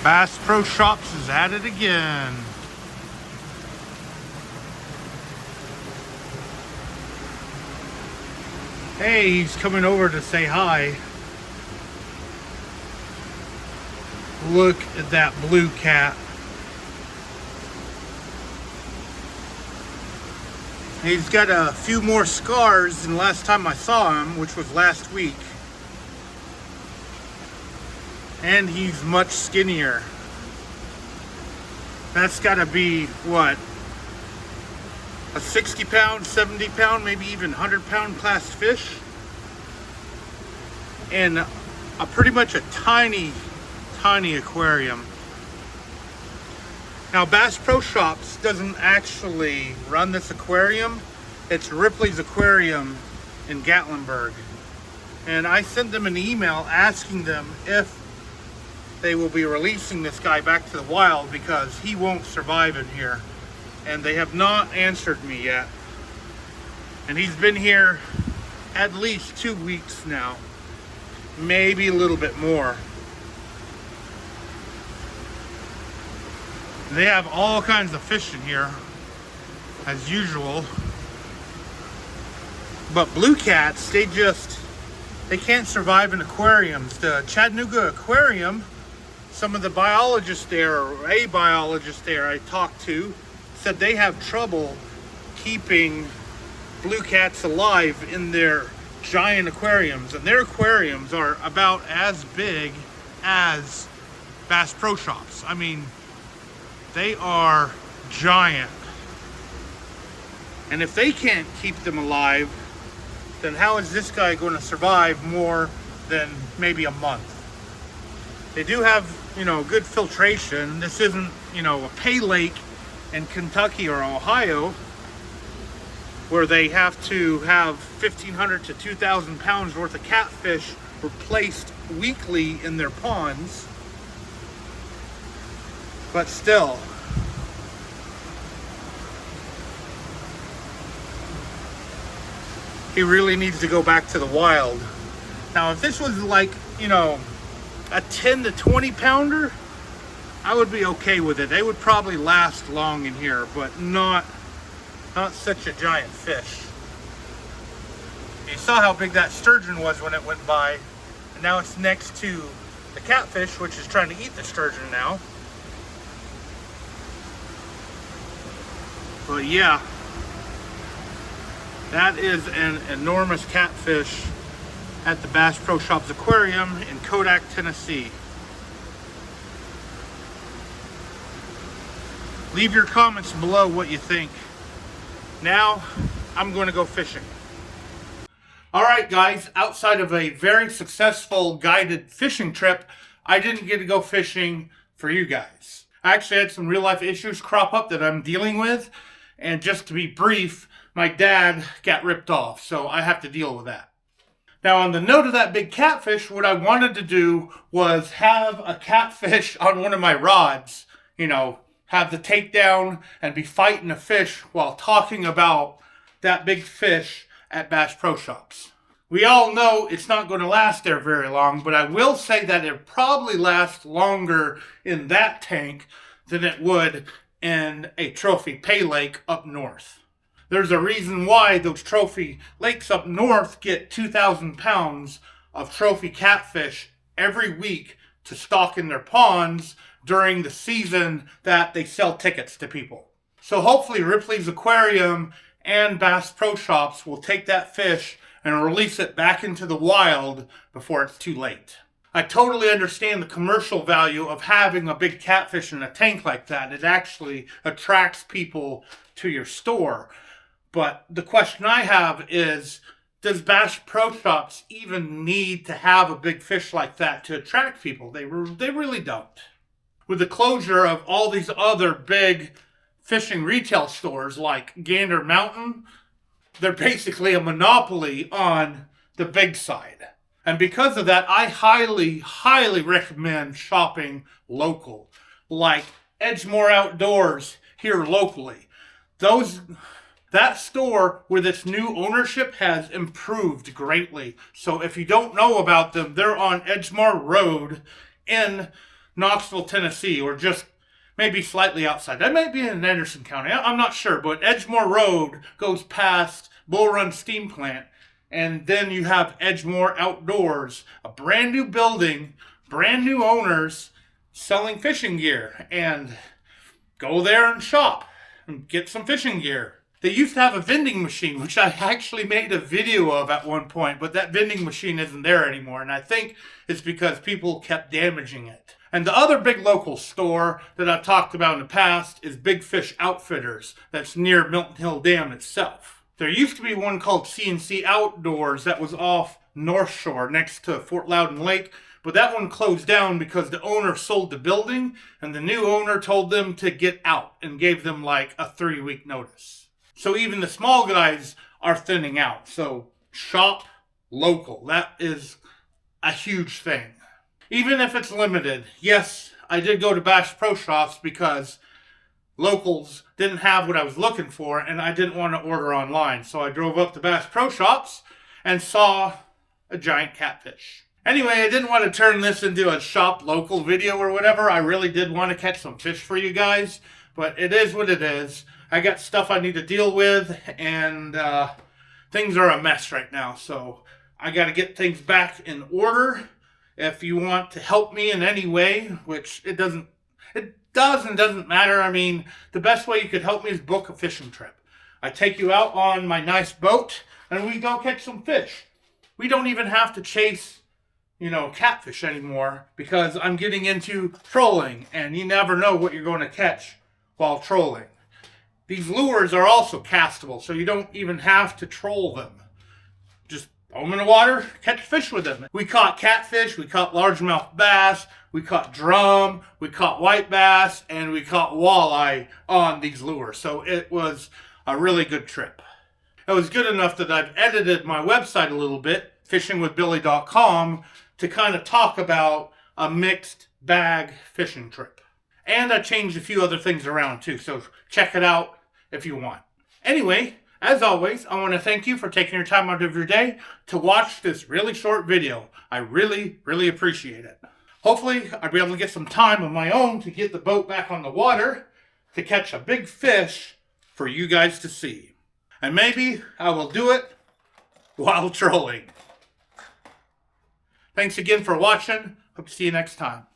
Bass Pro Shops is at it again. Hey, he's coming over to say hi. Look at that blue cat. He's got a few more scars than last time I saw him, which was last week. And he's much skinnier. That's gotta be, what? A 60 pound, 70 pound, maybe even 100 pound class fish. And a pretty much a tiny aquarium. Now Bass Pro Shops doesn't actually run this aquarium. It's Ripley's aquarium in Gatlinburg. And I sent them an email asking them if they will be releasing this guy back to the wild because he won't survive in here. And they have not answered me yet. And he's been here at least 2 weeks now, maybe a little bit more. They have all kinds of fish in here, as usual. But blue cats, they can't survive in aquariums. The Chattanooga Aquarium, some of the biologists there, or a biologist there I talked to, said they have trouble keeping blue cats alive in their giant aquariums. And their aquariums are about as big as Bass Pro Shops. I mean, they are giant. And if they can't keep them alive, then how is this guy going to survive more than maybe a month? They do have, good filtration. This isn't, a pay lake in Kentucky or Ohio where they have to have 1,500 to 2,000 pounds worth of catfish replaced weekly in their ponds. But still, he really needs to go back to the wild. Now, if this was like, a 10 to 20 pounder, I would be okay with it. They would probably last long in here, but not such a giant fish. You saw how big that sturgeon was when it went by, and now it's next to the catfish, which is trying to eat the sturgeon now. But yeah, that is an enormous catfish at the Bass Pro Shops Aquarium in Kodak, Tennessee. Leave your comments below what you think. Now, I'm going to go fishing. Alright guys, outside of a very successful guided fishing trip, I didn't get to go fishing for you guys. I actually had some real life issues crop up that I'm dealing with. And just to be brief, my dad got ripped off, so I have to deal with that. Now, on the note of that big catfish, what I wanted to do was have a catfish on one of my rods, have the takedown and be fighting a fish while talking about that big fish at Bass Pro Shops. We all know it's not going to last there very long, but I will say that it probably lasts longer in that tank than it would in a trophy pay lake up north. There's a reason why those trophy lakes up north get 2,000 pounds of trophy catfish every week to stock in their ponds during the season that they sell tickets to people. So hopefully Ripley's Aquarium and Bass Pro Shops will take that fish and release it back into the wild before it's too late. I totally understand the commercial value of having a big catfish in a tank like that. It actually attracts people to your store. But the question I have is, does Bass Pro Shops even need to have a big fish like that to attract people? They really don't. With the closure of all these other big fishing retail stores like Gander Mountain, they're basically a monopoly on the big side. And because of that, I highly recommend shopping local, like Edgemore Outdoors here locally. That store with its new ownership has improved greatly. So if you don't know about them, they're on Edgemore Road in Knoxville, Tennessee, or just maybe slightly outside. That might be in Anderson County. I'm not sure, but Edgemore Road goes past Bull Run Steam Plant, and then you have Edgemore Outdoors, a brand new building, brand new owners selling fishing gear. And go there and shop and get some fishing gear. They used to have a vending machine, which I actually made a video of at one point, but that vending machine isn't there anymore, and I think it's because people kept damaging it. And the other big local store that I've talked about in the past is Big Fish Outfitters. That's near Milton Hill Dam itself. There used to be one called C&C Outdoors that was off North Shore next to Fort Loudon Lake, but that one closed down because the owner sold the building and the new owner told them to get out and gave them like a 3-week notice. So even the small guys are thinning out. So shop local. That is a huge thing. Even if it's limited. Yes, I did go to Bass Pro Shops because locals didn't have what I was looking for and I didn't want to order online. So I drove up to Bass Pro Shops and saw a giant catfish. Anyway, I didn't want to turn this into a shop local video or whatever. I really did want to catch some fish for you guys, but it is what it is. I got stuff I need to deal with, and things are a mess right now. So I got to get things back in order. If you want to help me in any way, which it does and doesn't matter. I mean, the best way you could help me is book a fishing trip. I take you out on my nice boat, and we go catch some fish. We don't even have to chase catfish anymore because I'm getting into trolling, and you never know what you're going to catch while trolling. These lures are also castable, so you don't even have to troll them. Just throw them in the water, catch fish with them. We caught catfish, we caught largemouth bass, we caught drum, we caught white bass, and we caught walleye on these lures. So it was a really good trip. It was good enough that I've edited my website a little bit, fishingwithbilly.com, to kind of talk about a mixed bag fishing trip. And I changed a few other things around too, so check it out if you want. Anyway, as always, I want to thank you for taking your time out of your day to watch this really short video. I really, really appreciate it. Hopefully, I'll be able to get some time of my own to get the boat back on the water to catch a big fish for you guys to see. And maybe I will do it while trolling. Thanks again for watching. Hope to see you next time.